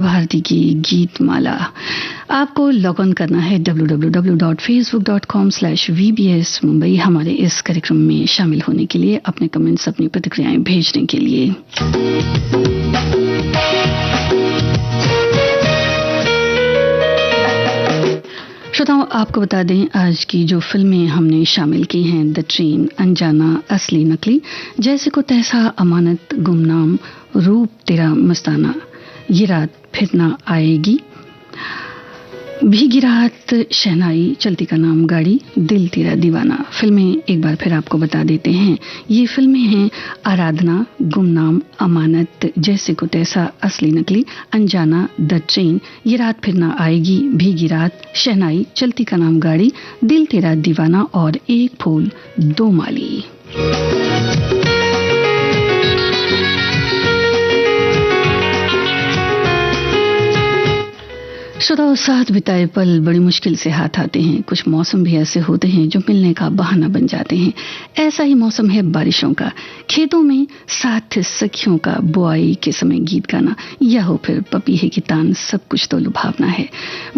भारती की गीत माला। आपको लॉग ऑन करना है www.facebook.com/VBS मुंबई हमारे इस कार्यक्रम में शामिल होने के लिए, अपने कमेंट्स, अपनी प्रतिक्रियाएं भेजने के लिए। श्रोताओं, आपको बता दें आज की जो फिल्में हमने शामिल की हैं, द ट्रेन, अनजाना, असली नकली, जैसे को तैसा, अमानत, गुमनाम, रूप तेरा मस्ताना, ये रात फिर ना आएगी, भीगी रात, शहनाई, चलती का नाम गाड़ी, दिल तेरा दीवाना। फिल्में एक बार फिर आपको बता देते हैं, ये फिल्में हैं आराधना, गुमनाम, अमानत, जैसे को तैसा, असली नकली, अनजाना, द ट्रेन, ये रात फिर ना आएगी, भीगी रात, शहनाई, चलती का नाम गाड़ी, दिल तेरा दीवाना और एक फूल दो माली। श्रोताओं, साथ बिताए पल बड़ी मुश्किल से हाथ आते हैं। कुछ मौसम भी ऐसे होते हैं जो मिलने का बहाना बन जाते हैं। ऐसा ही मौसम है बारिशों का। खेतों में साथ सखियों का बुआई के समय गीत गाना, या हो फिर पपीहे की तान, सब कुछ तो लुभावना है।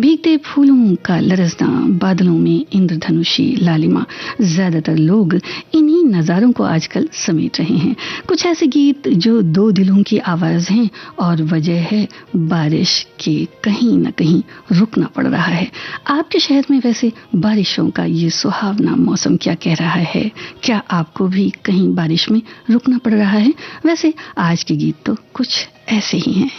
भीगते फूलों का लरसना, बादलों में इंद्रधनुषी लालिमा, ज्यादातर लोग इन्हीं नजारों को आजकल समेट रहे हैं। कुछ ऐसे गीत जो दो दिलों की आवाज हैं और वजह है बारिश के कहीं न कहीं रुकना पड़ रहा है। आपके शहर में वैसे बारिशों का ये सुहावना मौसम क्या कह रहा है? क्या आपको भी कहीं बारिश में रुकना पड़ रहा है? वैसे आज के गीत तो कुछ ऐसे ही हैं।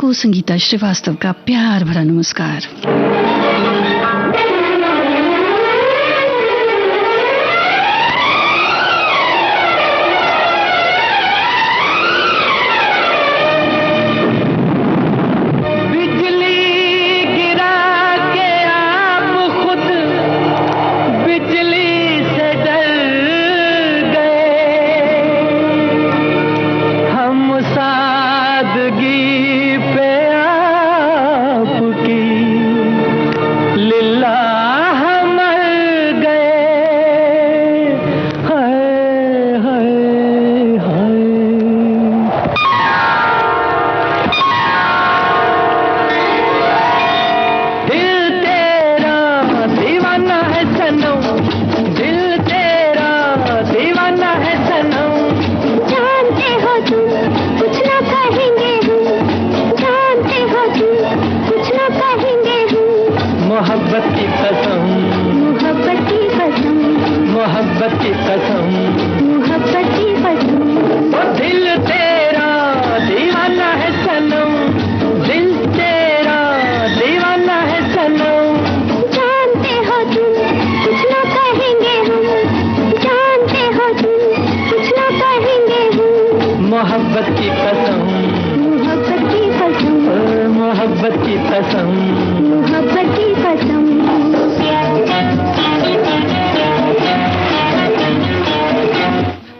को संगीता श्रीवास्तव का प्यार भरा नमस्कार।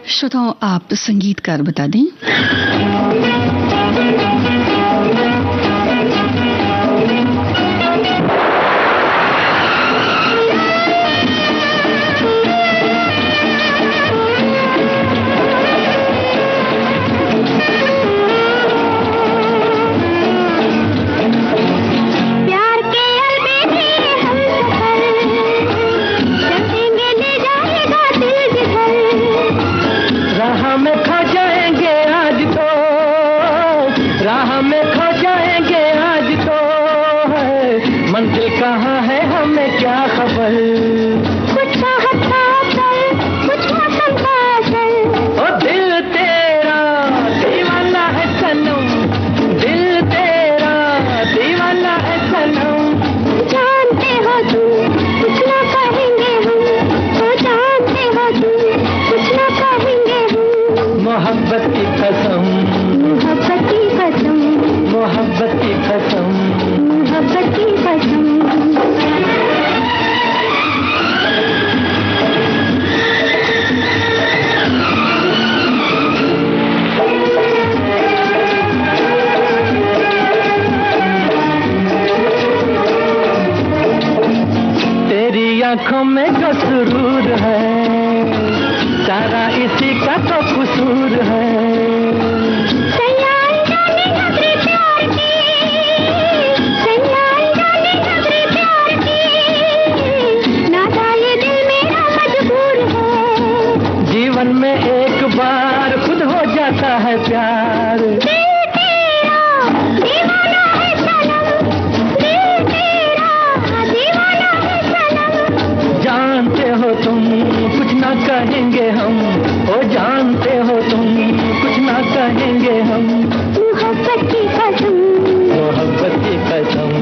श्रोताओं, आप संगीतकार बता दें। राह में तेरी आंखों में जो सुरूर है, सारा इसी का तो कसूर है। जीवन में एक बार खुद हो जाता है प्यार। जानते हो तुम कुछ ना कहेंगे हम, ओ जानते हो तुम कुछ ना कहेंगे हम। मोहब्बत की कसम, मोहब्बत की कसम।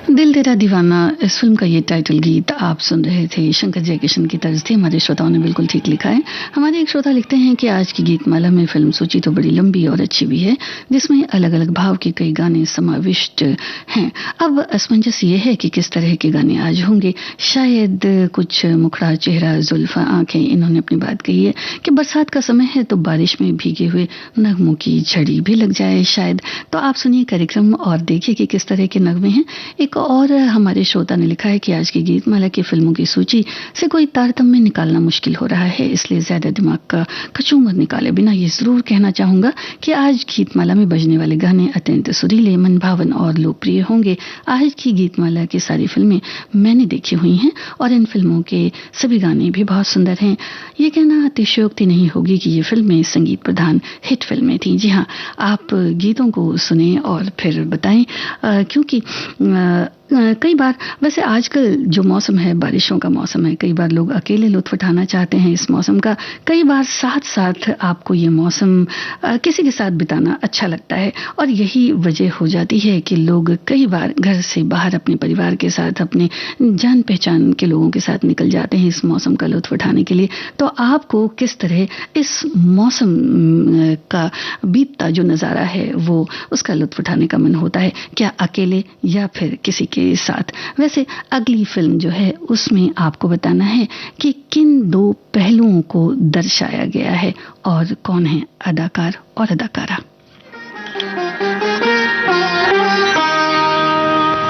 दिल तेरा दीवाना, इस फिल्म का ये टाइटल गीत आप सुन रहे थे। शंकर जयकिशन की तर्ज थी। हमारे श्रोताओं ने बिल्कुल ठीक लिखा है। हमारे एक श्रोता लिखते हैं कि आज की गीतमाला में फिल्म सूची तो बड़ी लंबी और अच्छी भी है, जिसमें अलग अलग भाव के कई गाने समाविष्ट हैं। अब असमंजस ये है कि किस तरह के गाने आज होंगे। शायद कुछ मुखड़ा, चेहरा, जुल्फा, आंखें, इन्होंने अपनी बात कही है कि बरसात का समय है तो बारिश में भीगे हुए नगमों की झड़ी भी लग जाए शायद। तो आप सुनिए कार्यक्रम और देखिए कि किस तरह के नगमे हैं। एक और हमारे श्रोता ने लिखा है कि आज की गीतमाला की फिल्मों की सूची से कोई तारतम्य निकालना मुश्किल हो रहा है, इसलिए ज्यादा दिमाग का कचूमर निकाले बिना ये जरूर कहना चाहूंगा कि आज गीतमाला में बजने वाले गाने अत्यंत सुरीले, मनभावन और लोकप्रिय होंगे। आज की गीतमाला की सारी फिल्में मैंने देखी हुई हैं और इन फिल्मों के सभी गाने भी बहुत सुंदर हैं। ये कहना अतिशयोक्ति नहीं होगी कि ये फिल्में संगीत प्रधान हिट फिल्में थी। जी हाँ, आप गीतों को सुने और फिर बताएं, क्योंकि कई बार वैसे आजकल जो मौसम है बारिशों का मौसम है, कई बार लोग अकेले लुत्फ उठाना चाहते हैं इस मौसम का, कई बार साथ साथ आपको ये मौसम किसी के साथ बिताना अच्छा लगता है और यही वजह हो जाती है कि लोग कई बार घर से बाहर अपने परिवार के साथ, अपने जान पहचान के लोगों के साथ निकल जाते हैं इस मौसम का लुत्फ उठाने के लिए। तो आपको किस तरह इस मौसम का बीतता जो नज़ारा है वो उसका लुत्फ उठाने का मन होता है, क्या अकेले या फिर किसी के साथ? वैसे अगली फिल्म जो है उसमें आपको बताना है कि किन दो पहलुओं को दर्शाया गया है और कौन है अदाकार और अदाकारा।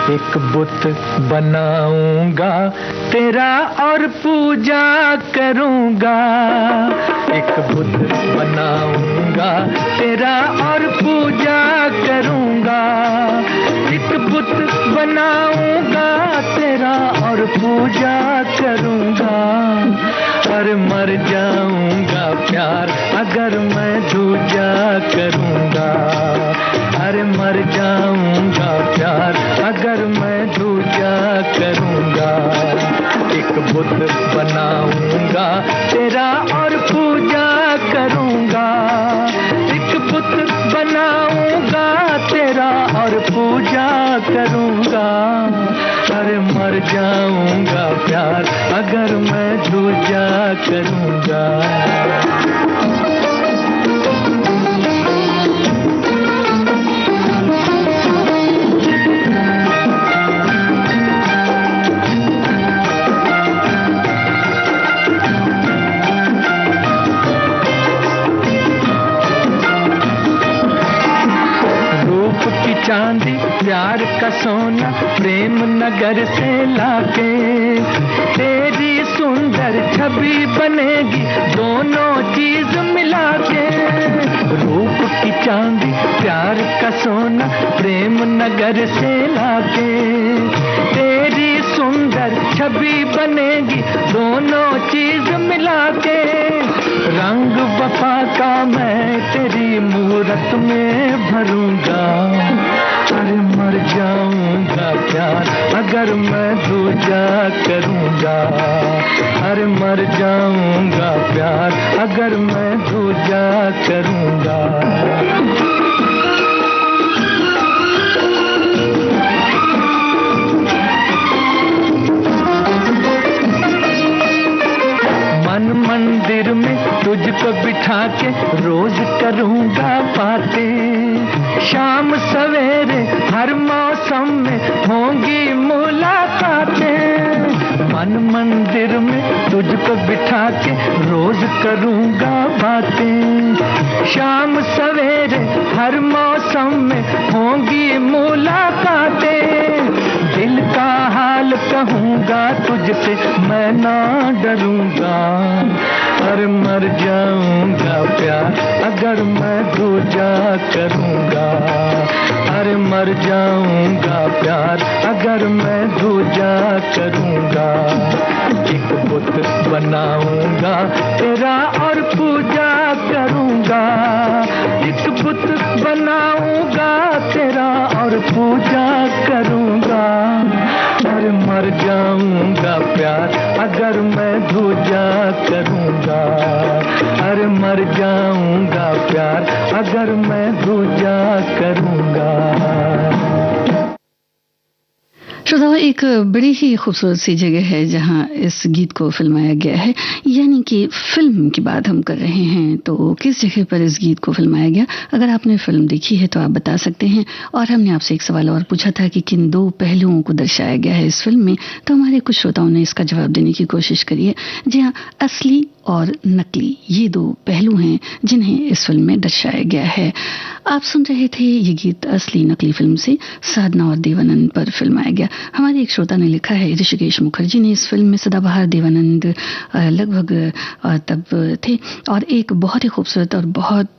एक बुत बनाऊंगा तेरा और पूजा करूंगा, एक बुत बनाऊंगा तेरा और पूजा करूंगा, एक बुत बनाऊंगा तेरा और पूजा करूंगा। और मर जाऊंगा प्यार अगर मैं दूजा करूंगा, अरे मर जाऊंगा प्यार अगर मैं दूजा करूंगा। एक बुत बनाऊंगा तेरा और पूजा करूंगा, एक बुत बनाऊंगा तेरा और पूजा करूंगा। अरे मर जाऊंगा प्यार अगर मैं दूजा करूंगा। चांदी प्यार का सोना प्रेम नगर से लाके, तेरी सुंदर छवि बनेगी दोनों चीज मिला के। रूप की चांदी प्यार का सोना प्रेम नगर से लाके, तेरी सुंदर छवि बनेगी दोनों चीज मिला के। रंग वफा का मैं तेरी मूरत में भरूंगा, अरे मर जाऊंगा प्यार अगर मैं दूजा करूंगा, अरे मर जाऊंगा प्यार अगर मैं दूजा करूंगा। मन मंदिर में तुझको बिठा के रोज करूंगा बातें, शाम सवेरे हर मौसम में होंगी मुलाकातें। मन मंदिर में तुझको बिठा के रोज करूंगा बातें, शाम सवेरे हर मौसम में होंगी मुलाकातें। दिल का हाल कहूंगा तुझसे मैं ना डरूंगा, अरे मर जाऊंगा प्यार अगर मैं दूजा करूंगा, अरे मर जाऊंगा प्यार अगर मैं दूजा करूंगा। एक बुत बनाऊंगा तेरा और पूजा करूंगा, एक बुत बनाऊंगा तेरा और पूजा करूंगा। अरे मर जाऊंगा प्यार अगर मैं दूजा करूंगा, अरे मर जाऊंगा प्यार अगर मैं दूजा करूंगा। श्रोताओं, एक बड़ी ही खूबसूरत सी जगह है जहां इस गीत को फिल्माया गया है, यानी कि फिल्म की बात हम कर रहे हैं तो किस जगह पर इस गीत को फिल्माया गया। अगर आपने फिल्म देखी है तो आप बता सकते हैं। और हमने आपसे एक सवाल और पूछा था कि किन दो पहलुओं को दर्शाया गया है इस फिल्म में, तो हमारे कुछ श्रोताओं ने इसका जवाब देने की कोशिश करी है। जी हाँ, असली और नकली, ये दो पहलू हैं जिन्हें इस फिल्म में दर्शाया गया है। आप सुन रहे थे ये गीत असली नकली फिल्म से साधना और देवानंद पर फिल्माया गया। हमारे एक श्रोता ने लिखा है, ऋषिकेश मुखर्जी ने इस फिल्म में सदाबहार देवानंद लगभग तब थे और एक बहुत ही खूबसूरत और बहुत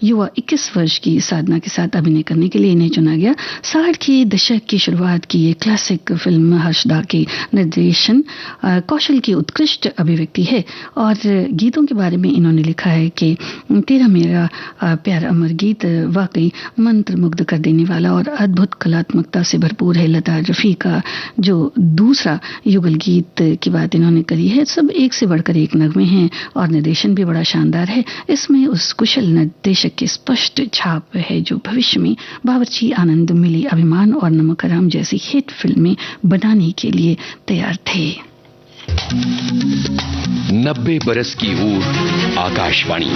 युवा 21 वर्ष की साधना के साथ अभिनय करने के लिए इन्हें चुना गया। 60 के दशक की शुरुआत की ये क्लासिक फिल्म हर्षदा के निर्देशन कौशल की उत्कृष्ट अभिव्यक्ति है। और गीतों के बारे में इन्होंने लिखा है कि तेरा मेरा प्यार अमर गीत वाकई मंत्र मुग्ध कर देने वाला और अद्भुत कलात्मकता से भरपूर है। लता रफी का जो दूसरा युगल गीत की बात इन्होंने करी है, सब एक से बढ़कर एक नगमे हैं और निर्देशन भी बड़ा शानदार है। इसमें उस कुशल निर्देशक की स्पष्ट छाप है जो भविष्य में बावर्ची आनंद, मिली, अभिमान और नमक हराम जैसी हिट फिल्में बनाने के लिए तैयार थे। 90 बरस की ऊर आकाशवाणी।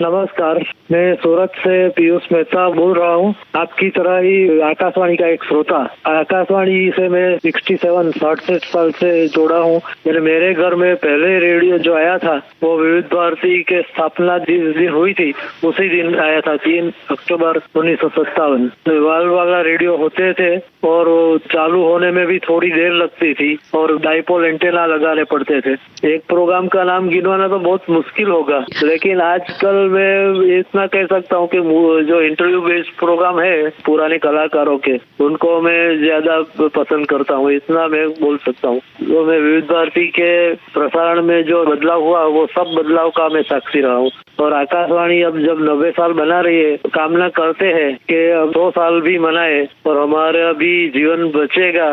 नमस्कार, मैं सूरत से पीयूष मेहता बोल रहा हूँ। आपकी तरह ही आकाशवाणी का एक श्रोता। आकाशवाणी से मैं 67 साल से जुड़ा हूँ। मेरे घर में पहले रेडियो जो आया था वो विविध भारती के स्थापना जिस दिन हुई थी उसी दिन आया था, 3 अक्टूबर 1957। वाल वाला रेडियो होते थे और चालू होने में भी थोड़ी देर लगती थी और डाइपोल एंटेना लगाने पड़ते थे। एक प्रोग्राम का नाम गिनवाना तो बहुत मुश्किल होगा, लेकिन आजकल मैं इतना कह सकता हूँ कि जो इंटरव्यू बेस्ड प्रोग्राम है पुराने कलाकारों के, उनको मैं ज्यादा पसंद करता हूँ, इतना मैं बोल सकता हूँ। तो मैं विविध भारती के प्रसारण में जो बदलाव हुआ वो सब बदलाव का मैं साक्षी रहा हूँ। और आकाशवाणी अब जब 90 साल बना रही है, कामना करते हैं कि अब 2 साल भी मनाए और हमारा भी जीवन बचेगा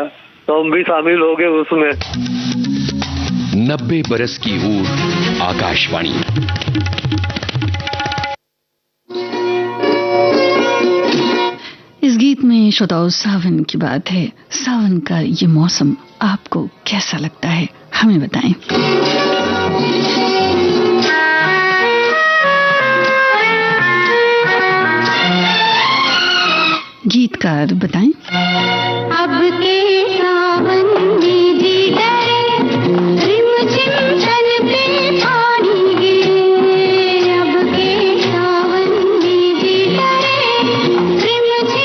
तो हम भी शामिल हो गए उसमें। 90 बरस की ऊर आकाशवाणी। इस गीत में श्रोताओं सावन की बात है। सावन का ये मौसम आपको कैसा लगता है, हमें बताएं। गीतकार बताएं। अब के सावन में जी डरे, रिमझिम छन पे पानी गिरे। अब के सावन में जी डरे, रिमझिम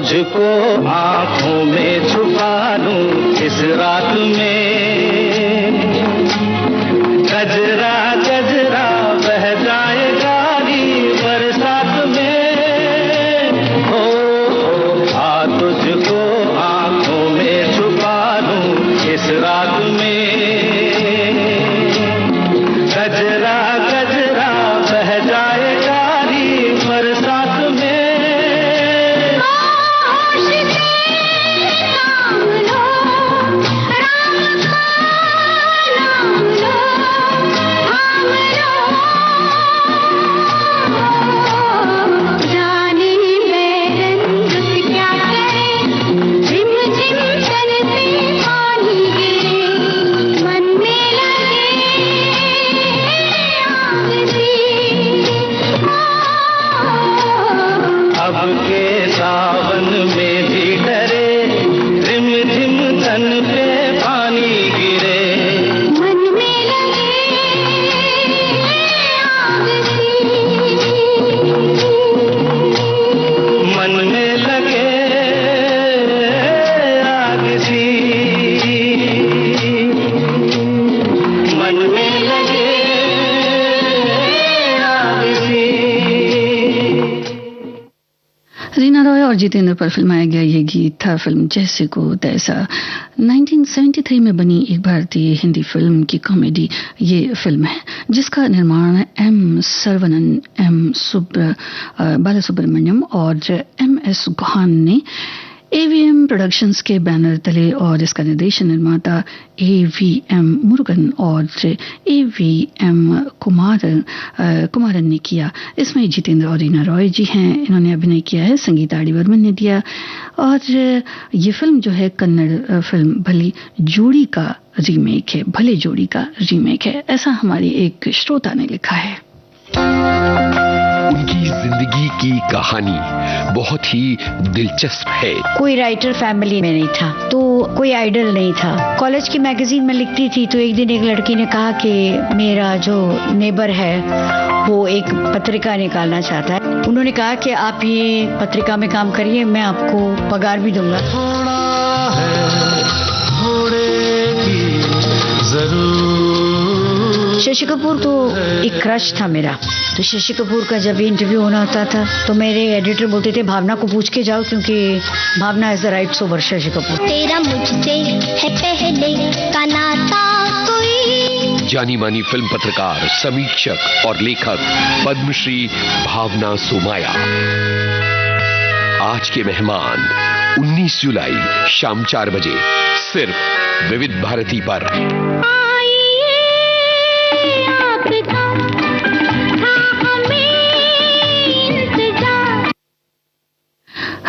तुझको आंखों में छुपा लूं इस रात में, गजरा गजरा बह जाए गाली बरसात में, हो आ तुझको आंखों में छुपा लूं इस रात में, गजरा गजरा बह जाए गाली बरसात में। जितेंद्र पर फिल्माया गया ये गीत था फिल्म जैसे को तैसा। 1973 में बनी एक भारतीय हिंदी फिल्म की कॉमेडी ये फिल्म है जिसका निर्माण एम सरवनन, बालासुब्रमण्यम और MS गुहान ने AVM प्रोडक्शंस के बैनर तले और इसका निर्देशन निर्माता AVM मुरुगन और AVM कुमारन ने किया। इसमें जितेंद्र और रीना रॉय जी हैं, इन्होंने अभिनय किया है, संगीत आर डी बर्मन ने दिया। और ये फिल्म जो है कन्नड़ फिल्म भले जोड़ी का रीमेक है, ऐसा हमारी एक श्रोता ने लिखा है। उनकी जिंदगी की कहानी बहुत ही दिलचस्प है। कोई राइटर फैमिली में नहीं था, तो कोई आइडल नहीं था। कॉलेज की मैगजीन में लिखती थी, तो एक दिन एक लड़की ने कहा कि मेरा जो नेबर है वो एक पत्रिका निकालना चाहता है। उन्होंने कहा कि आप ये पत्रिका में काम करिए, मैं आपको पगार भी दूंगा। शशि कपूर तो एक क्रश था मेरा, तो शशि कपूर का जब इंटरव्यू होना होता था तो मेरे एडिटर बोलते थे भावना को पूछ के जाओ, क्योंकि Bhavna is the right over Shashi Kapoor. तेरा मुझसे है पहले का नाता कोई। जानी मानी फिल्म पत्रकार, समीक्षक और लेखक पद्मश्री भावना सोमाया आज के मेहमान 19 जुलाई शाम 4 बजे सिर्फ विविध भारती पर।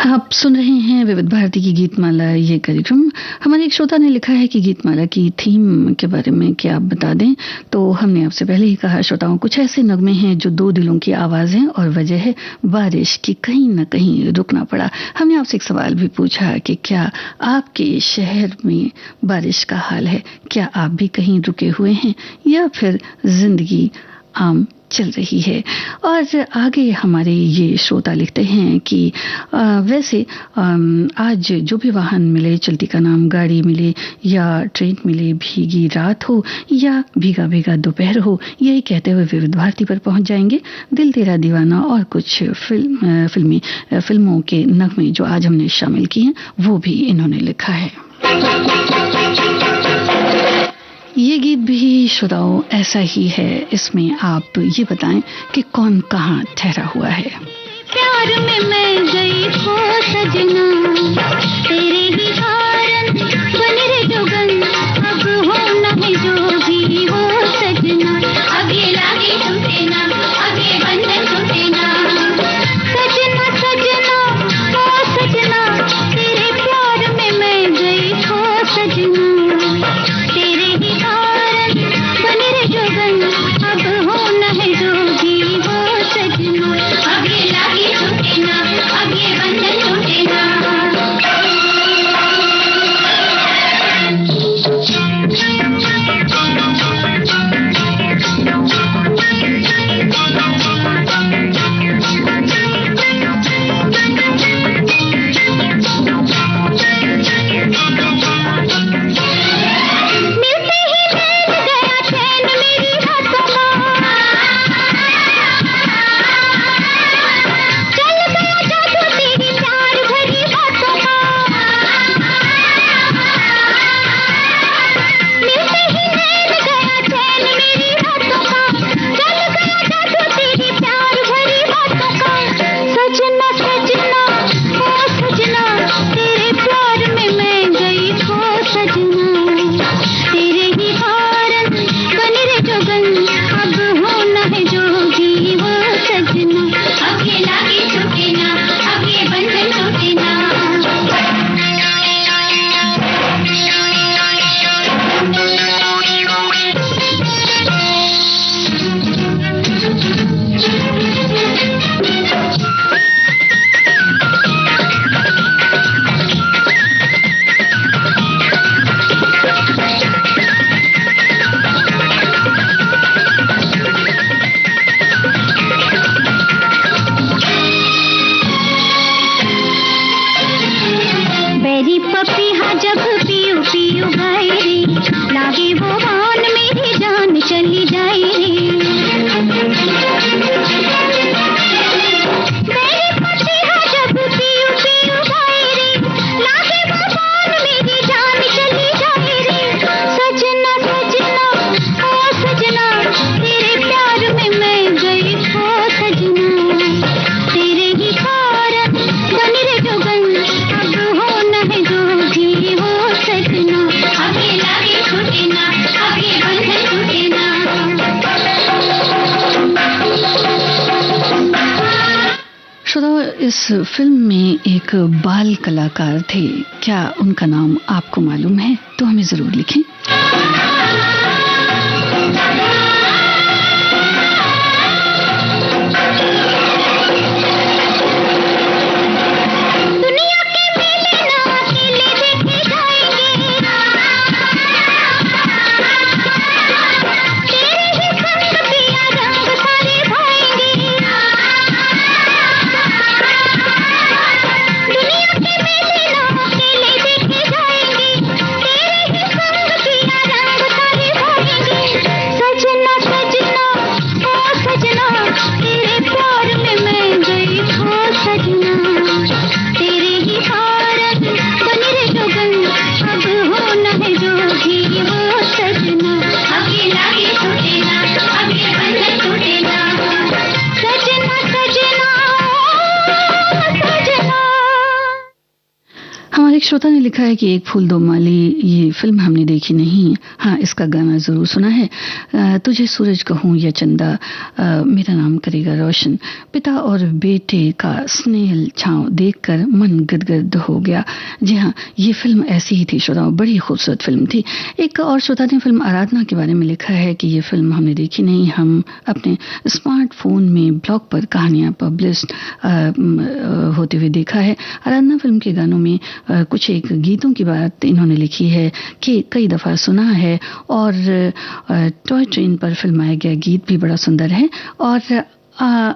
आप सुन रहे हैं विविध भारती की गीतमाला ये कार्यक्रम। हमारे एक श्रोता ने लिखा है कि गीतमाला की थीम के बारे में क्या आप बता दें। तो हमने आपसे पहले ही कहा, श्रोताओं, कुछ ऐसे नगमे हैं जो दो दिलों की आवाज है और वजह है बारिश की कहीं न कहीं रुकना पड़ा। हमने आपसे एक सवाल भी पूछा कि क्या आपके शहर में बारिश का हाल है, क्या आप भी कहीं रुके हुए हैं या फिर जिंदगी आम चल रही है। और आगे हमारे ये श्रोता लिखते हैं कि वैसे आज जो भी वाहन मिले, चलती का नाम गाड़ी मिले या ट्रेन मिले, भीगी रात हो या भीगा भीगा दोपहर हो, यही कहते हुए विविध भारती पर पहुंच जाएंगे। दिल तेरा दीवाना और कुछ फिल्मों के नगमे जो आज हमने शामिल किए हैं वो भी इन्होंने लिखा है। ये गीत भी श्रोताओं ऐसा ही है, इसमें आप ये बताएं कि कौन कहाँ ठहरा हुआ है। प्यार में मैं गई खो सजना, तेरे ही कारण बन रे जोगन, अब होना है जो भी हो सजना, अब ये लागे टूटे ना, अब ये बंधन टूटे ना, सजना सजना ओ सजना, तेरे प्यार में मैं गई खो सजना, तेरे ही कारण बन रे जोगन, अब होना है जो भी हो सजना, अब ये लागे टूटे ना, अब ये बंधन टूटे ना। इस फिल्म में एक बाल कलाकार थे, क्या उनका नाम आपको मालूम है? तो हमें जरूर लिखें। एक श्रोता ने लिखा है कि एक फूल दो माली, ये फिल्म हमने देखी नहीं, हाँ इसका गाना जरूर सुना है। तुझे सूरज कहूँ या चंदा, मेरा नाम करेगा रोशन। पिता और बेटे का स्नेह छांव देखकर मन गदगद हो गया। जी हाँ, ये फिल्म ऐसी ही थी श्रोताओं, बड़ी खूबसूरत फिल्म थी। एक और श्रोता ने फिल्म आराधना के बारे में लिखा है कि ये फिल्म हमने देखी नहीं, हम अपने स्मार्टफोन में ब्लॉग पर कहानियां पब्लिश होते हुए देखा है। आराधना फिल्म के गानों में कुछ एक गीतों की बात इन्होंने लिखी है कि कई दफ़ा सुना है, और टॉय ट्रेन पर फिल्माया गया गीत भी बड़ा सुंदर है। और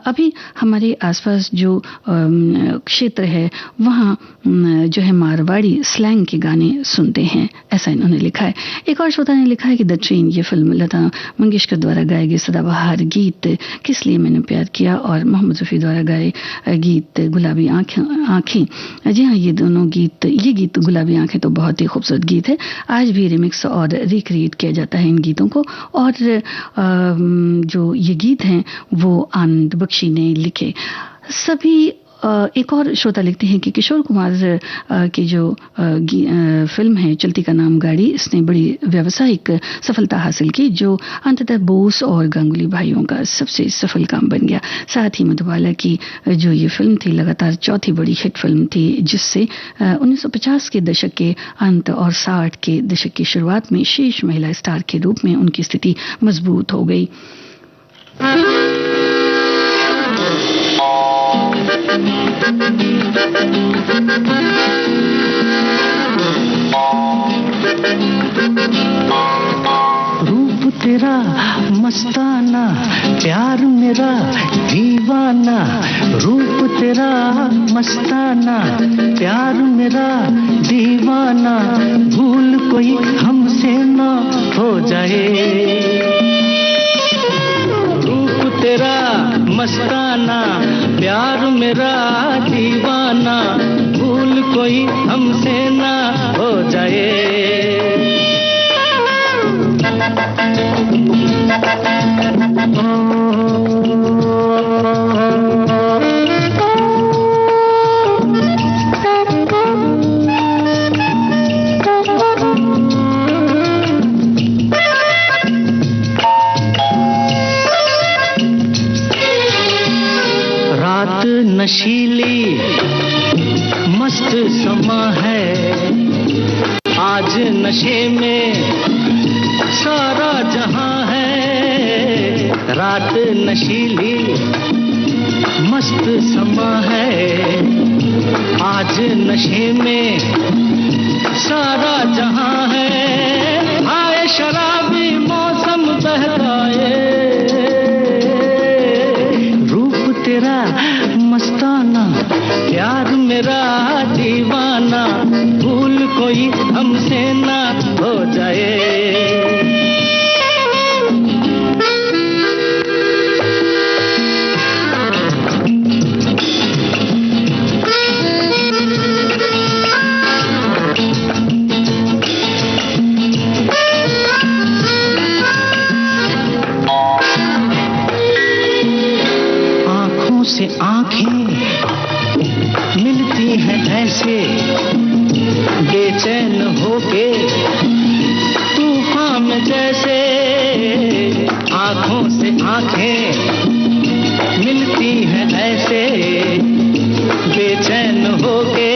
अभी हमारे आसपास जो क्षेत्र है वहाँ जो है मारवाड़ी स्लैंग के गाने सुनते हैं, ऐसा इन्होंने लिखा है। एक और श्रोता ने लिखा है कि द ट्रेन, ये फिल्म लता मंगेशकर द्वारा गाए गए सदाबहार गीत किस लिए मैंने प्यार किया और मोहम्मद रफ़ी द्वारा गाए गीत गुलाबी आँखें। जी हाँ, ये दोनों गीत, ये गीत गुलाबी आँखें तो बहुत ही खूबसूरत गीत है। आज भी रिमिक्स और रिक्रिएट किया जाता है इन गीतों को, और जो ये गीत हैं वो आनंद बख्शी ने लिखे। सभी एक और श्रोता लिखते हैं कि किशोर कुमार की जो फिल्म है चलती का नाम गाड़ी, इसने बड़ी व्यावसायिक सफलता हासिल की, जो अंततः बोस और गांगुली भाइयों का सबसे सफल काम बन गया। साथ ही मधुबाला की जो ये फिल्म थी लगातार चौथी बड़ी हिट फिल्म थी, जिससे 1950 के दशक के अंत और 60 के दशक की शुरुआत में शीर्ष महिला स्टार के रूप में उनकी स्थिति मजबूत हो गई। रूप तेरा मस्ताना, प्यार मेरा दीवाना। रूप तेरा मस्ताना, प्यार मेरा दीवाना। भूल कोई हमसे ना हो जाए। रूप तेरा मस्ताना, प्यार मेरा दीवाना। भूल कोई हमसे ना हो जाए। रात नशीली मस्त समा है, आज नशे में सारा जहां है। रात नशीली मस्त समा है, आज नशे में सारा जहां है। आए शराबी मौसम बहकाए। रूप तेरा मस्ताना, प्यार मेरा दीवाना। भूल कोई हमसे ना हो जाए। आंखों से आंखें मिलती हैं ऐसे, बेचैन होके तूफान में जैसे। आंखों से आंखें मिलती हैं ऐसे, बेचैन होके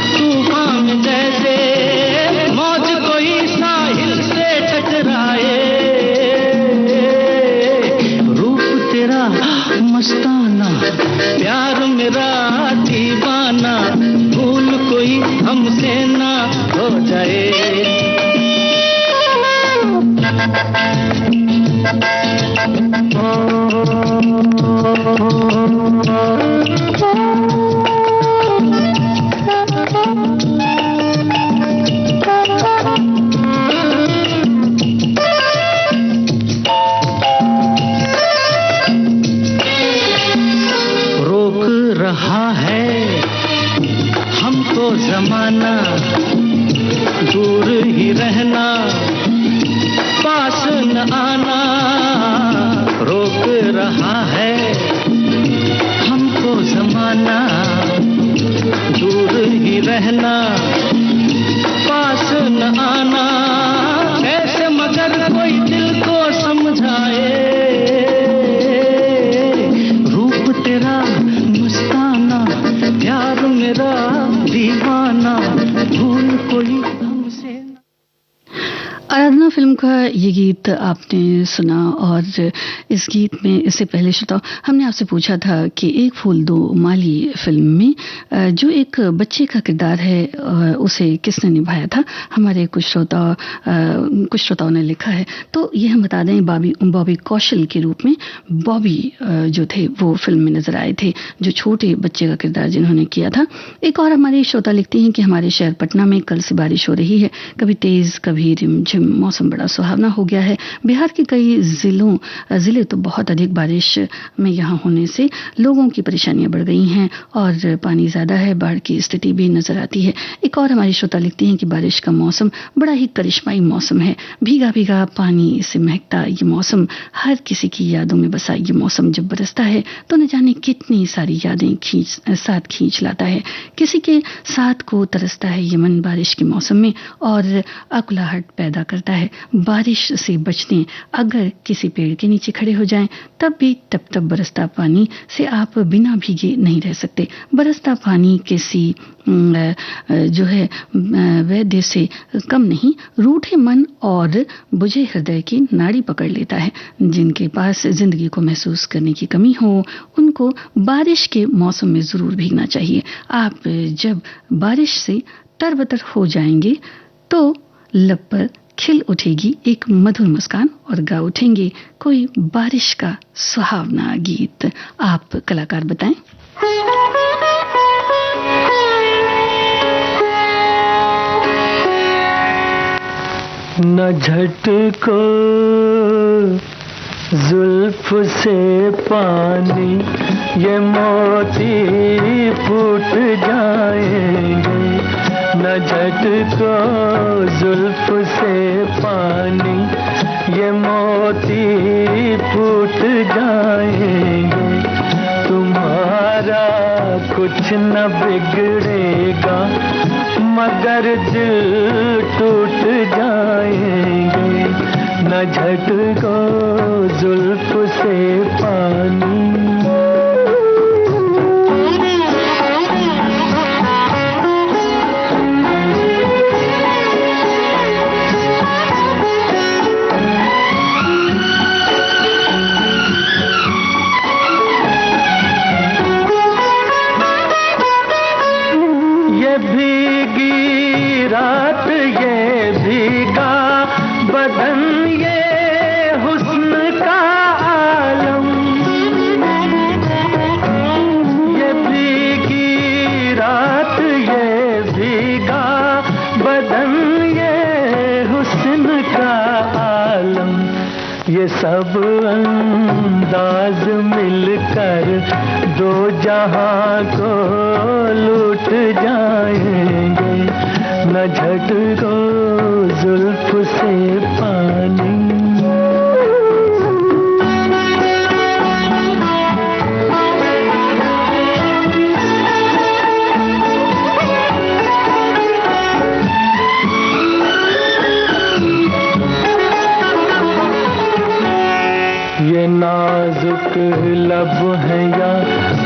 तूफान में जैसे मौज कोई साहिल से टकराए, रूप तेरा मस्ताना प्यार मेरा दीवाना, भूल कोई हमसे ना हो जाए। रोक रहा है हमको जमाना, दूर ही रहना पास न आना, रोक रहा है हमको जमाना, दूर ही रहना पास न आना, कैसे मगर कोई दिल को समझाए, रूप तेरा मस्ताना प्यार मेरा दीवाना, भूल कोई हमसे। आराधना फिल्म का ये गीत आपने सुना और इस गीत में इससे पहले श्रोताओं हमने आपसे पूछा था कि एक फूल दो माली फिल्म में जो एक बच्चे का किरदार है उसे किसने निभाया था। हमारे कुछ श्रोताओं ने लिखा है, तो ये हम बता दें बॉबी कौशल के रूप में बॉबी जो थे वो फिल्म में नजर आए थे, जो छोटे बच्चे का किरदार जिन्होंने किया था। एक और हमारे श्रोता लिखते हैं कि हमारे शहर पटना में कल से बारिश हो रही है, कभी तेज कभी रिमझिम, मौसम बड़ा सुहावना हो गया है। बिहार के कई जिले तो बहुत अधिक बारिश में यहाँ होने से लोगों की परेशानियां बढ़ गई हैं और पानी ज्यादा है, बाढ़ की स्थिति भी नजर आती है। एक और हमारी श्रोता लिखती हैं कि बारिश का मौसम बड़ा ही करिश्माई मौसम है, भीगा भीगा पानी से महकता ये मौसम हर किसी की यादों में बसा ये मौसम जब बरसता है तो न जाने कितनी सारी यादें साथ खींच लाता है। किसी के साथ को तरसता है ये मन बारिश के मौसम में और अकुलाहट पैदा करता है। बारिश से बचने अगर किसी पेड़ के नीचे खड़े हो जाएं तब भी टप बरसता पानी से आप बिना भीगे नहीं रह सकते। बरसता पानी किसी जो है वैद्य से कम नहीं, रूठे मन और बुझे हृदय की नाड़ी पकड़ लेता है। जिनके पास जिंदगी को महसूस करने की कमी हो उनको बारिश के मौसम में जरूर भीगना चाहिए। आप जब बारिश से तरबतर हो जाएंगे तो लब पर खिल उठेगी एक मधुर मुस्कान और गा उठेंगे कोई बारिश का सुहावना गीत। आप कलाकार बताएं। न झटको जुल्फ से पानी ये मोती फूट जाएंगे, न झटको जुल्फ से पानी ये मोती फूट जाएंगे, तुम्हारा कुछ न बिगड़ेगा मगर दिल टूट जाएंगे, न झटको जुल्फ से पानी। ये भीगी रात ये भीगा बदन ये हुस्न का आलम, ये भीगी रात ये भीगा बदन ये हुस्न का आलम, ये सब अंदाज मिलकर दो जहां को लूट जाएंगे, न झटको जुल्फ से पानी। ये नाजुक लब है या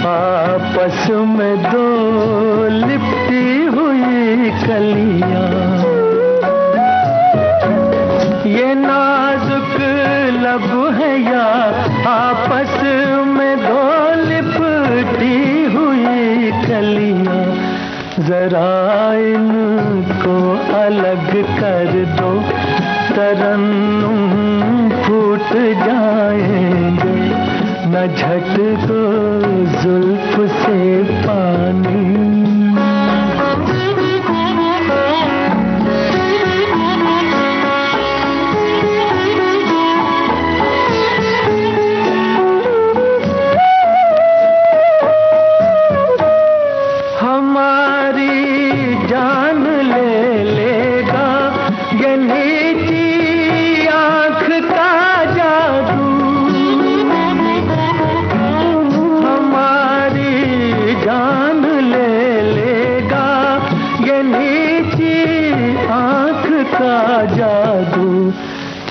आपस में दो लिपटी हुई कलियां, ये नाजुक लब है या आपस में दो लिपटी हुई कलियां, जरा इनको अलग कर दो, तरन्नुम फूट जाएंगे, न झटको जुल्फ से पानी।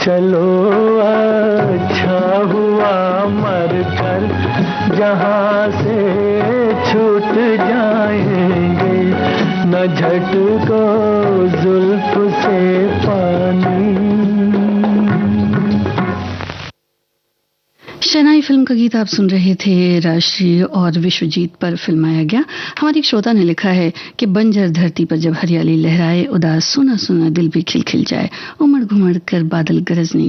चलो अच्छा हुआ मरकर जहाँ से छूट जाएंगे, न झटको जुल्फ से पानी। शहनाई फिल्म का गीत आप सुन रहे थे। राष्ट्रीय और विश्व जीत पर फिल्माया गया। हमारी एक श्रोता ने लिखा है कि बंजर धरती पर जब हरियाली लहराए, उदास सुना सुना दिल भी खिलखिल जाए, उमड़ घुमड़ कर बादल गरजने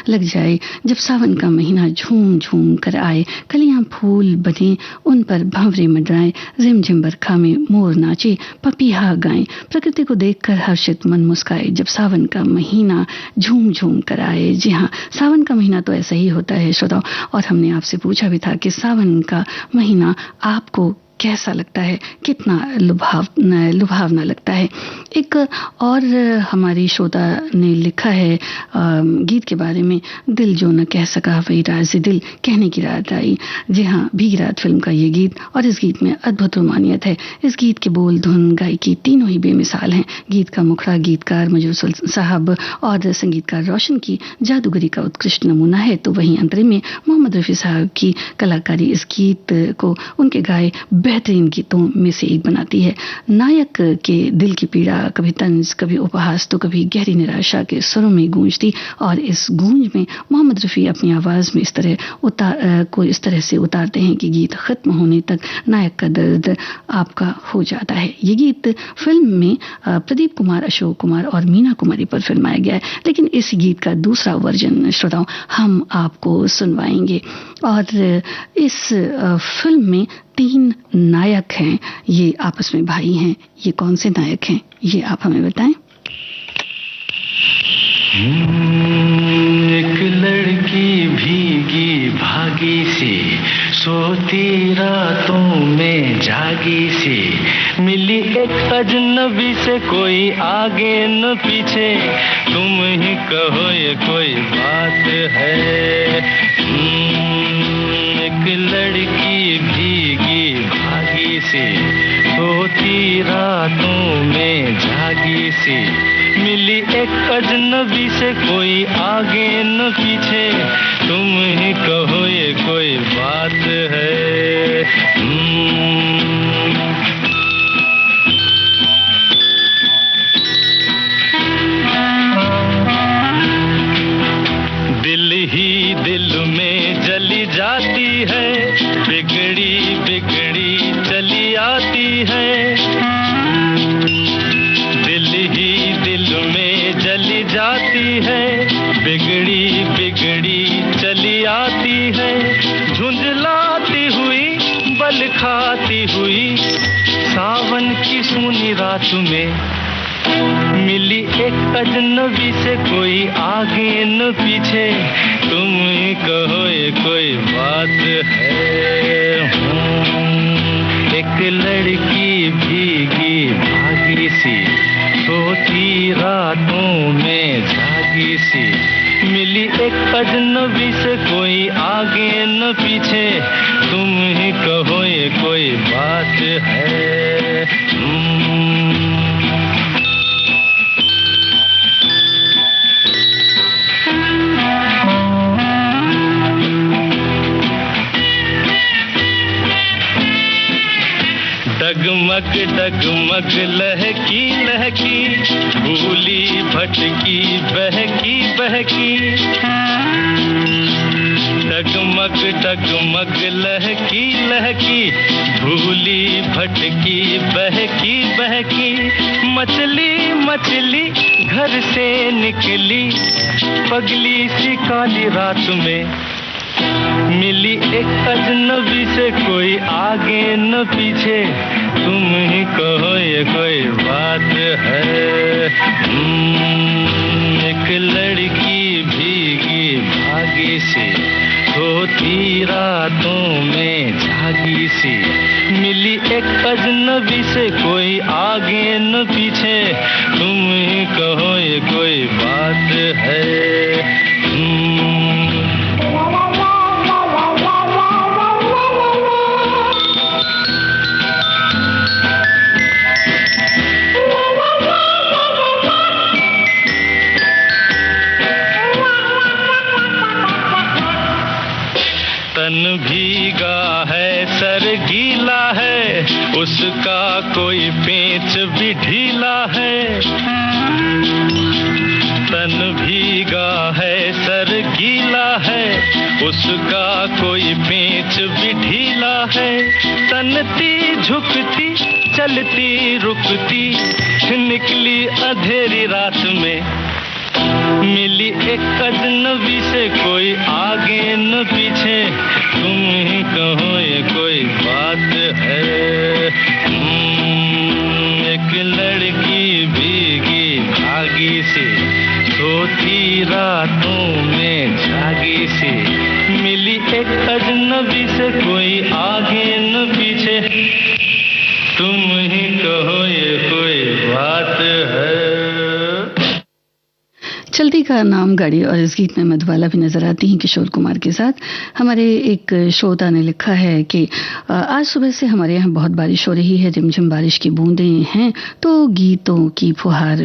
लग जाए, जब सावन का महीना झूम झूम कर आए, कलियां फूल बने उन पर भंवरे मंडराए, रिमझिम बरखा में मोर नाचे, पपीहा गाएं, प्रकृति को देखकर हर्षित मन मुस्काए, जब सावन का महीना झूम झूम कर आए। जी हाँ, सावन का महीना तो ऐसा ही होता है श्रोताओं। और हमने आपसे पूछा भी था कि सावन का महीना आपको कैसा लगता है, कितना लुभावना लगता है। एक और हमारी श्रोता ने लिखा है गीत के बारे में, दिल जो न कह सका वही राज दिल कहने की रात आई। जी हाँ, भीगी रात फिल्म का ये गीत, और इस गीत में अद्भुत रोमानियत है। इस गीत के बोल, धुन, गायकी तीनों ही बेमिसाल हैं। गीत का मुखड़ा गीतकार मजरूर साहब और संगीतकार रोशन की जादूगरी का उत्कृष्ट नमूना है, तो वहीं अंतरिम में मोहम्मद रफी साहब की कलाकारी इस गीत को उनके गाए बेहतरीन गीतों में से एक बनाती है। नायक के दिल की पीड़ा कभी तंज, कभी उपहास, तो कभी गहरी निराशा के सुरों में गूंजती, और इस गूंज में मोहम्मद रफी अपनी आवाज में इस तरह से उतारते हैं कि गीत खत्म होने तक नायक का दर्द आपका हो जाता है। ये गीत फिल्म में प्रदीप कुमार, अशोक कुमार और मीना कुमारी पर फिल्माया गया है, लेकिन इस गीत का दूसरा वर्जन श्रोताओं हम आपको सुनवाएंगे। और इस फिल्म में 3 नायक हैं, ये आपस में भाई हैं। ये कौन से नायक हैं, ये आप हमें बताएं। एक लड़की भीगी भागी सी, सोती रातों में जागी सी, मिली एक अजनबी से, कोई आगे न पीछे, तुम ही कहो ये कोई बात है। एक लड़की भीगी भागी सी, सोती रातों में जागी सी, मिली एक अजनबी से, कोई आगे न पीछे, तुम ही कहो ये कोई बात है। दिल ही दिल में जली जाती है, बिगड़ी बिगड़ी चली आती है। दिल ही दिल में जली जाती है, बिगड़ी बिगड़ी चली आती है। झुंझलाती हुई, बल खाती हुई, सावन की सूनी रात में मिली एक अजनबी से, कोई आगे न पीछे, तुम ही कहो ये कोई बात है। एक लड़की भीगी भागी सी, सोती रातों में जागी सी, मिली एक अजनबी से, कोई आगे न पीछे, तुम ही कहो ये कोई बात है। डगमग लहकी लहकी, भूली भटकी बहकी बहकी। डगमग डगमग लहकी लहकी, भूली भटकी बहकी बहकी। मछली मछली घर से निकली, पगली सी काली रात में। मिली एक अजनबी से, कोई आगे न पीछे, तुम ही कहो ये कोई बात है। एक लड़की भीगी भागी सी, सोती रातों में जागी सी। मिली एक अजनबी से, कोई आगे न पीछे, तुम ही कहो ये कोई बात है। तन भीगा है सर गीला है, उसका कोई पेंच भी ढीला है। तन भीगा है सर गीला है, उसका कोई पेंच भी ढीला है। तनती झुकती चलती रुकती, निकली अंधेरी रात में। मिली एक अजनबी से, कोई आगे न पीछे, तुम ही कहो ये कोई बात है। एक लड़की भीगी भागी सी, सोती रातों में जागी सी। मिली एक अजनबी से, कोई आगे न पीछे, तुम ही कहो ये कोई बात है। चलती का नाम गाड़ी, और इस गीत में मधुबाला भी नजर आती हैं किशोर कुमार के साथ। हमारे एक श्रोता ने लिखा है कि आज सुबह से हमारे यहाँ बहुत बारिश हो रही है, झिमझिम बारिश की बूंदें हैं, तो गीतों की फुहार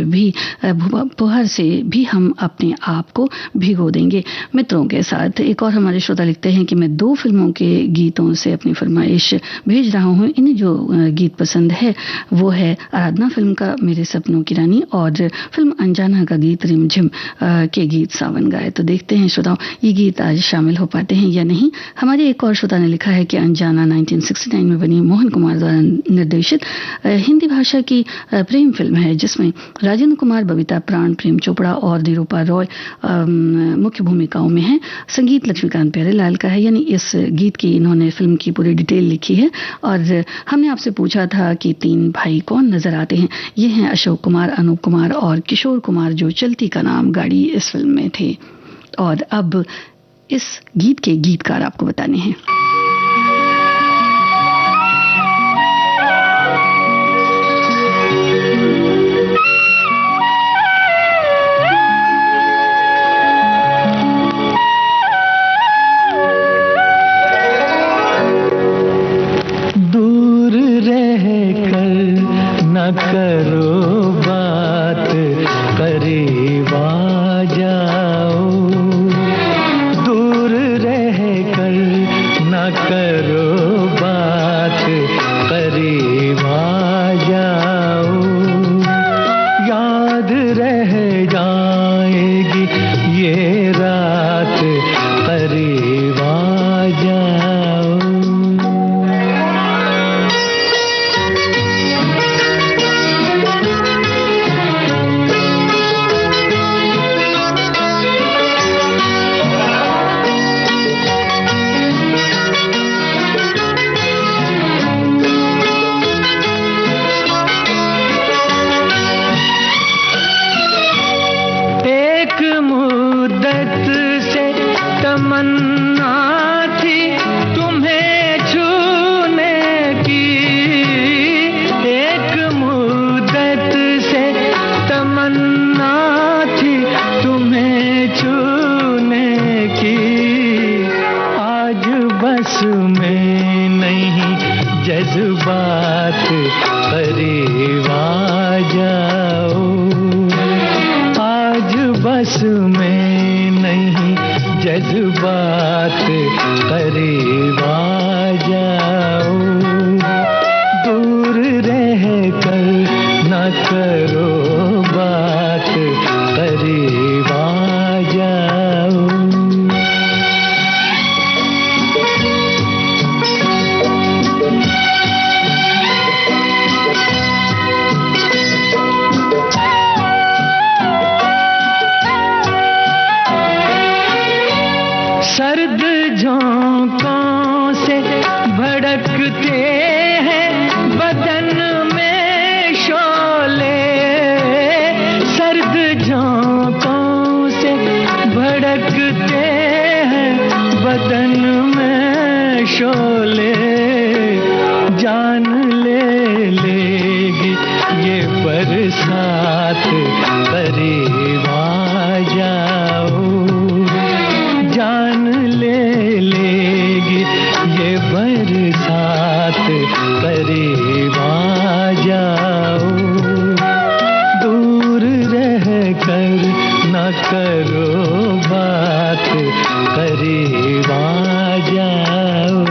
से भी हम अपने आप को भिगो देंगे मित्रों के साथ। एक और हमारे श्रोता लिखते हैं कि मैं 2 फिल्मों के गीतों से अपनी फरमाइश भेज रहा हूँ। इन्हें जो गीत पसंद है वो है आराधना फिल्म का मेरे सपनों की रानी, और फिल्म अनजाना का गीत रिमझिम के गीत सावन गाए। तो देखते हैं श्रोताओं ये गीत आज शामिल हो पाते हैं या नहीं। हमारे एक और श्रोता ने लिखा है कि अनजाना 1969 में बनी मोहन कुमार द्वारा निर्देशित हिंदी भाषा की प्रेम फिल्म है, जिसमें राजेंद्र कुमार, बबीता प्राण, प्रेम चोपड़ा और निरूपा रॉय मुख्य भूमिकाओं में हैं। संगीत लक्ष्मीकांत प्यारेलाल का है, यानी इस गीत की इन्होंने फिल्म की पूरी डिटेल लिखी है। और हमने आपसे पूछा था कि 3 भाई कौन नजर आते हैं। ये हैं अशोक कुमार, अनूप कुमार और किशोर कुमार, जो चलती का नाम गाड़ी इस फिल्म में थे। और अब इस गीत के गीतकार आपको बताने हैं। दूर रहकर न करो बात, करीब आ जाओ। दूर रहकर न करो बात, करीब आ जाओ। याद रह जाएगी ये रात, करीब आ जाओ। तमन्ना थी तुम्हें छूने की, एक मुद्दत से तमन्ना थी तुम्हें छूने की। आज बस में नहीं जज्बात, करीब आ जाओ। आज बस में नहीं जज्बात, करीब आ जाओ। दूर रह धड़कते हैं बदन में शोले, जान ले लेगी ये बरसात, करीब आ जाओ। जान ले लेगी ये बरसात, करीब आ जाओ। दूर रह कर न करो बात, करीब आ जाओ।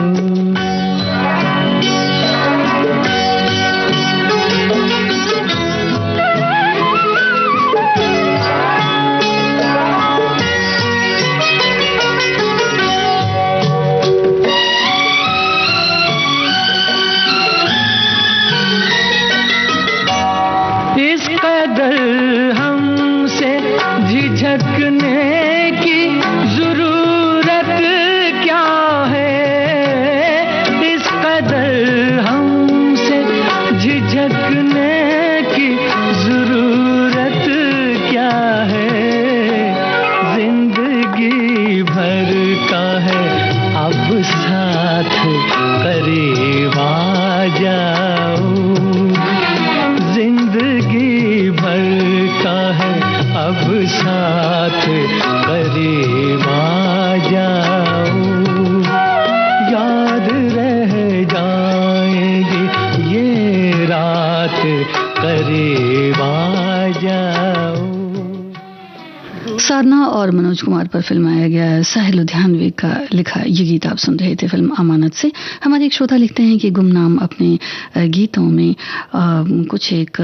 इस कदर हमसे झिझकने की जरूरत क्या है, इस कदर हमसे झिझकने की जरूरत क्या है। जिंदगी भर का है अब साथ, करीब आ जाओ। जिंदगी भर का है अब साथ, करीब आ जाओ। याद रह जाएगी ये रात, करीब आ जाओ। साधना और मनोज कुमार पर फिल्माया गया साहिल लुधियानवी का लिखा ये गीत आप सुन रहे थे फिल्म अमानत से। हमारे एक श्रोता लिखते हैं कि गुमनाम अपने गीतों में कुछ एक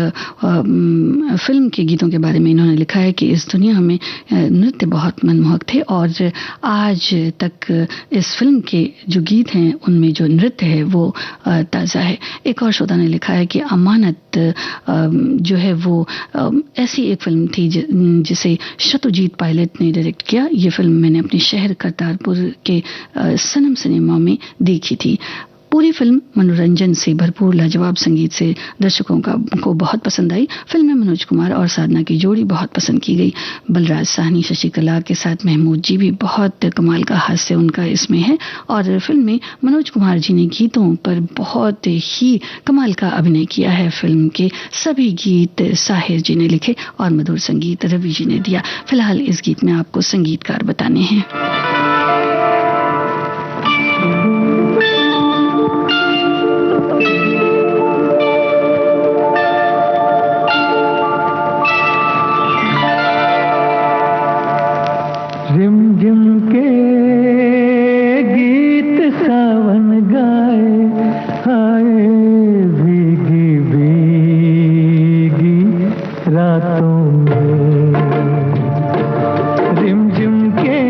फिल्म के गीतों के बारे में इन्होंने लिखा है कि इस दुनिया में नृत्य बहुत मनमोहक थे और आज तक इस फिल्म के जो गीत हैं उनमें जो नृत्य है वो ताज़ा है। एक और श्रोता ने लिखा है कि अमानत जो है वो ऐसी एक फिल्म थी जिसे शत्रुजीत पायलट ने डायरेक्ट किया। ये फिल्म मैंने अपने शहर करतारपुर के सनम सिनेमा में देखी थी। पूरी फिल्म मनोरंजन से भरपूर लाजवाब संगीत से दर्शकों को बहुत पसंद आई। फिल्म में मनोज कुमार और साधना की जोड़ी बहुत पसंद की गई। बलराज साहनी, शशिकला के साथ महमूद जी भी बहुत कमाल का हास्य उनका इसमें है और फिल्म में मनोज कुमार जी ने गीतों पर बहुत ही कमाल का अभिनय किया है। फिल्म के सभी गीत साहिर जी ने लिखे और मधुर संगीत रवि जी ने दिया। फिलहाल इस गीत में आपको संगीतकार बताने हैं। रिमझिम के गीत सावन गाए, हाय भीगी भीगी रातों में। रिमझिम के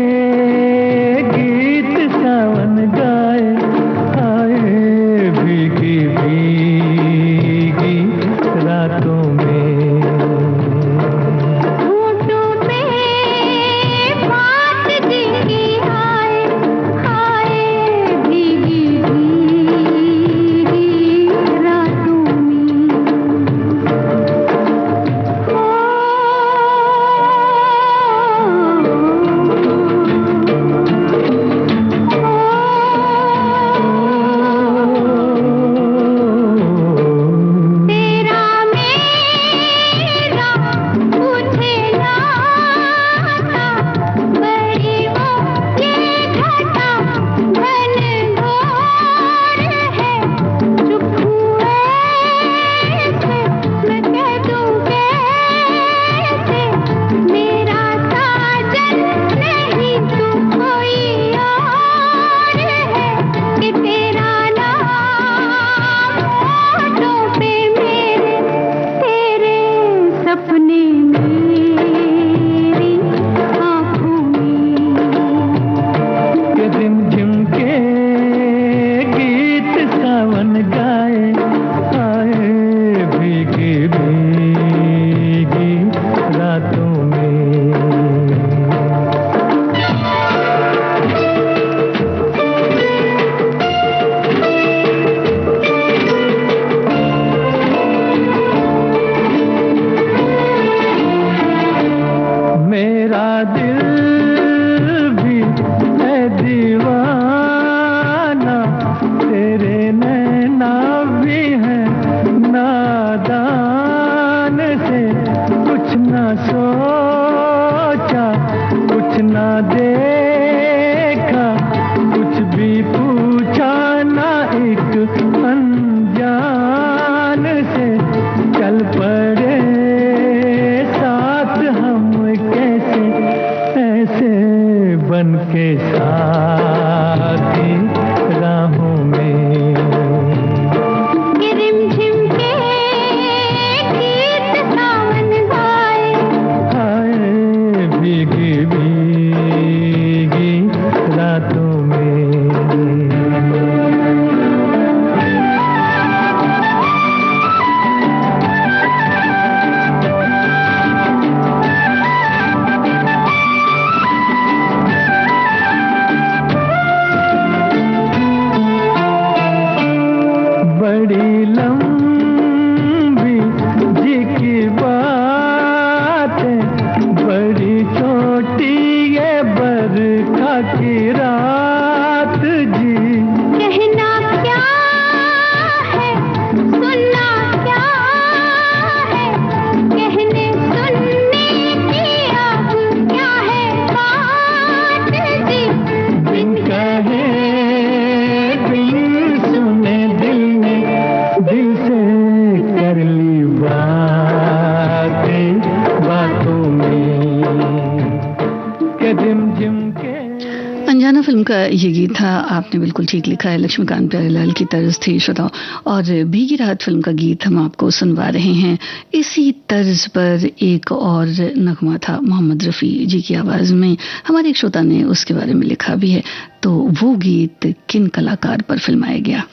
गीत सावन गाए, हाय भीगी भीगी रातों में। के साथी राहों में रिमझिम के गीत सावन गाए, हाय भीगी भीगी रातों में बड़ी लंबी जी की बात है, बड़ी छोटी ये बरखा की रात जी। कहना क्या है, सुनना क्या है, कहने सुनने की अब क्या है बात जी। बिन कहे बिन सुने दिल ने दिल से कर ली बातें बातों में के झिम के। अनजाना फिल्म का ये गीत था, आपने बिल्कुल ठीक लिखा है, लक्ष्मीकांत प्यारेलाल की तर्ज थी श्रोताओ। और भीगी रात फिल्म का गीत हम आपको सुनवा रहे हैं। इसी तर्ज पर एक और नगमा था मोहम्मद रफ़ी जी की आवाज़ में, हमारे एक श्रोता ने उसके बारे में लिखा भी है। तो वो गीत किन कलाकार पर फिल्माया गया?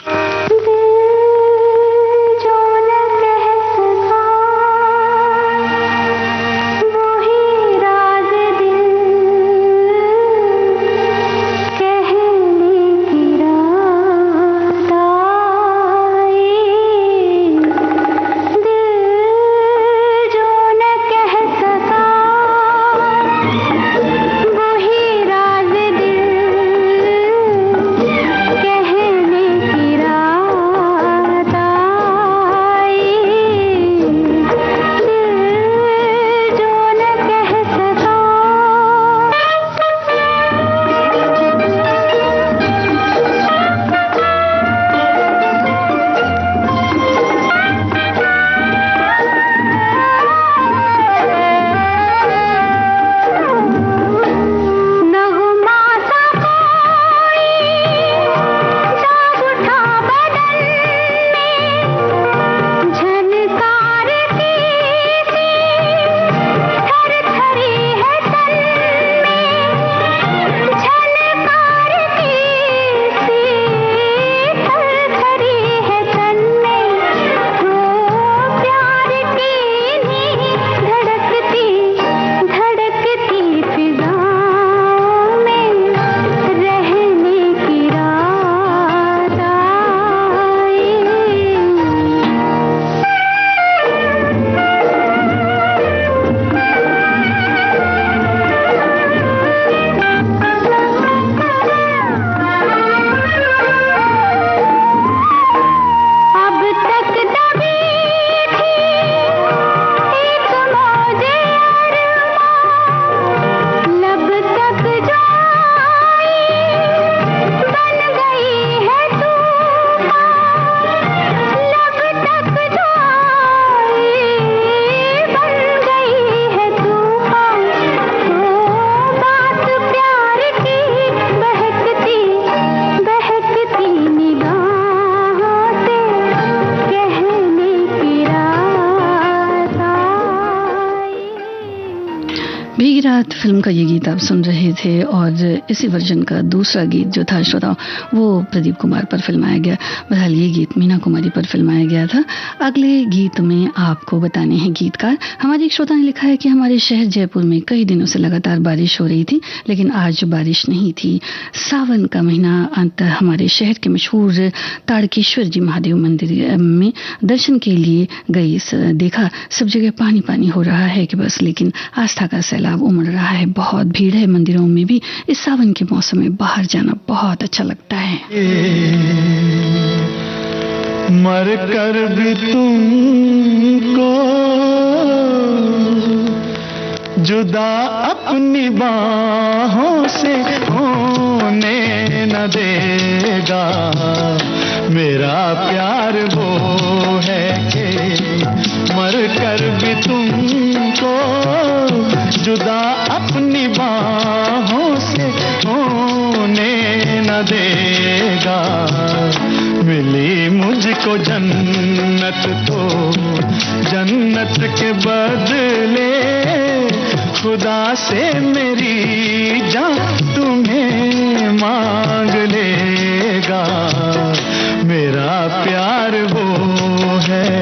भीगी रात फिल्म का ये गीत आप सुन रहे थे और इसी वर्जन का दूसरा गीत जो था श्रोताओं वो प्रदीप कुमार पर फिल्माया गया। बहरहाल ये गीत मीना कुमारी पर फिल्माया गया था। अगले गीत में आपको बताने हैं गीतकार। हमारे एक श्रोता ने लिखा है कि हमारे शहर जयपुर में कई दिनों से लगातार बारिश हो रही थी, लेकिन आज बारिश नहीं थी। सावन का महीना अंत हमारे शहर के मशहूर ताड़केश्वर जी महादेव मंदिर में दर्शन के लिए गई, देखा सब जगह पानी पानी हो रहा है कि बस, लेकिन आस्था का सैलाब उमड़ रहा है। बहुत भीड़ है मंदिरों में भी। इस सावन के मौसम में बाहर जाना बहुत अच्छा लगता है। मर कर भी तुमको जुदा अपनी बाहों से होने न देगा। मेरा प्यार वो है कि मर कर भी तुमको जुदा अपनी बाहों से को जन्नत तो जन्नत के बदले खुदा से मेरी जान तुम्हें मांग लेगा। मेरा प्यार वो है।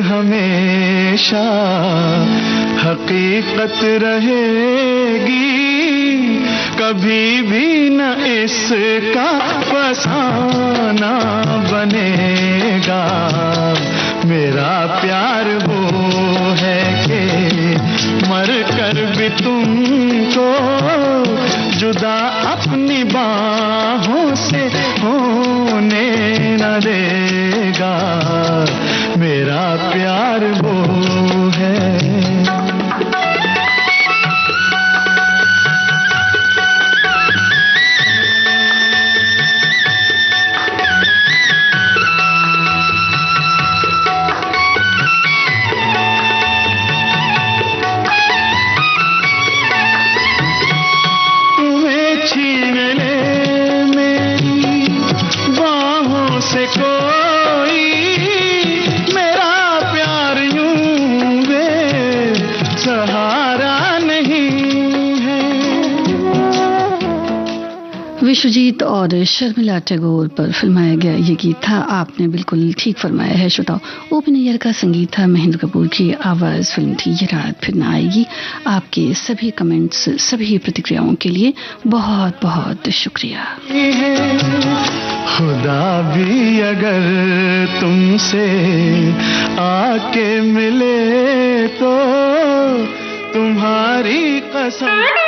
हमेशा हकीकत रहेगी, कभी भी न इसका फसाना बनेगा। मेरा प्यार वो है कि मर कर भी तुमको जुदा अपनी बाहों से होने न देगा। मेरा प्यार वो है। तुम्हें छीन ले मेरी बाहों से कोई, विश्वजीत और शर्मिला टैगोर पर फिल्माया गया ये गीत था। आपने बिल्कुल ठीक फरमाया है श्रोताओ। ओ.पी. नैयर का संगीत था, महेंद्र कपूर की आवाज फिल्म थी ये रात फिर न आएगी। आपके सभी कमेंट्स, सभी प्रतिक्रियाओं के लिए बहुत बहुत शुक्रिया। खुदा भी अगर तुमसे आके मिले तो तुम्हारी कसम